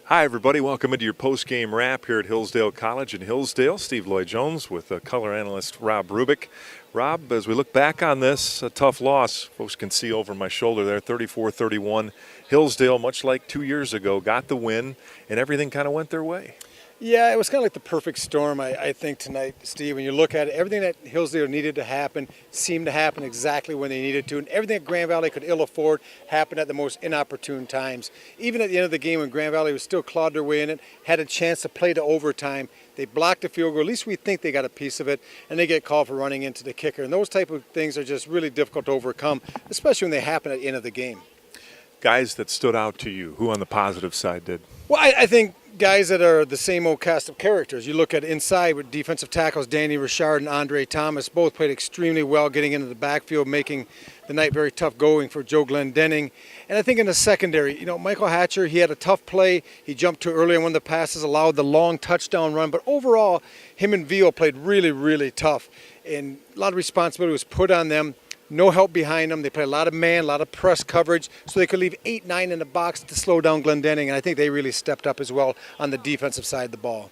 Hi, everybody. Welcome into your post-game wrap here at Hillsdale College in Hillsdale. Steve Lloyd-Jones with color analyst Rob Rubick. Rob, as we look back on this, a tough loss. Folks can see over my shoulder there, 34-31. Hillsdale, much like 2 years ago, got the win, and everything kind of went their way. Yeah, it was kind of like the perfect storm, I think, tonight, Steve. When you look at it, everything that Hillsdale needed to happen seemed to happen exactly when they needed to, and everything that Grand Valley could ill afford happened at the most inopportune times. Even at the end of the game when Grand Valley was still clawed their way in it, had a chance to play to overtime, they blocked a field goal. At least we think they got a piece of it, and they get called for running into the kicker. And those type of things are just really difficult to overcome, especially when they happen at the end of the game. Guys that stood out to you, who on the positive side did? Well, I think guys that are the same old cast of characters. You look at inside with defensive tackles, Danny Richard and Andre Thomas, both played extremely well getting into the backfield, making the night very tough going for Joe Glendenning. And I think in the secondary, Michael Hatcher, he had a tough play. He jumped too early on one of the passes, allowed the long touchdown run. But overall, him and Veal played really, really tough. And a lot of responsibility was put on them. No help behind them. They played a lot of man, a lot of press coverage, so they could leave 8-9 in the box to slow down Glendenning, and I think they really stepped up as well on the defensive side of the ball.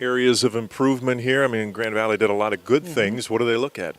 Areas of improvement here. I mean, Grand Valley did a lot of good things. What do they look at?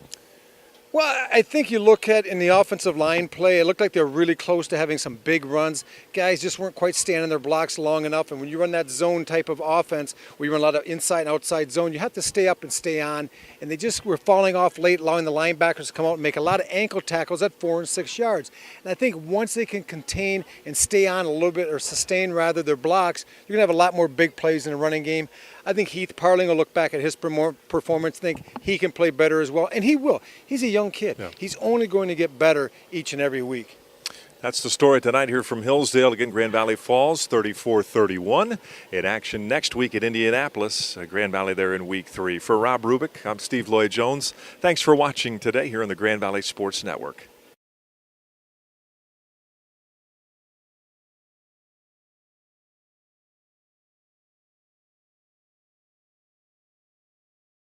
Well, I think you look at in the offensive line play, it looked like they were really close to having some big runs. Guys just weren't quite standing their blocks long enough, and when you run that zone type of offense, where you run a lot of inside and outside zone, you have to stay up and stay on, and they just were falling off late, allowing the linebackers to come out and make a lot of ankle tackles at 4 and 6 yards. And I think once they can contain and stay on a little bit, or sustain rather, their blocks, you're going to have a lot more big plays in the running game. I think Heath Parling will look back at his performance, think he can play better as well, and he will. He's a young kid. Yeah. He's only going to get better each and every week. That's the story tonight here from Hillsdale. Again, Grand Valley falls 34-31. In action next week at Indianapolis. Grand Valley there in week 3. For Rob Rubick, I'm Steve Lloyd-Jones. Thanks for watching today here on the Grand Valley Sports Network.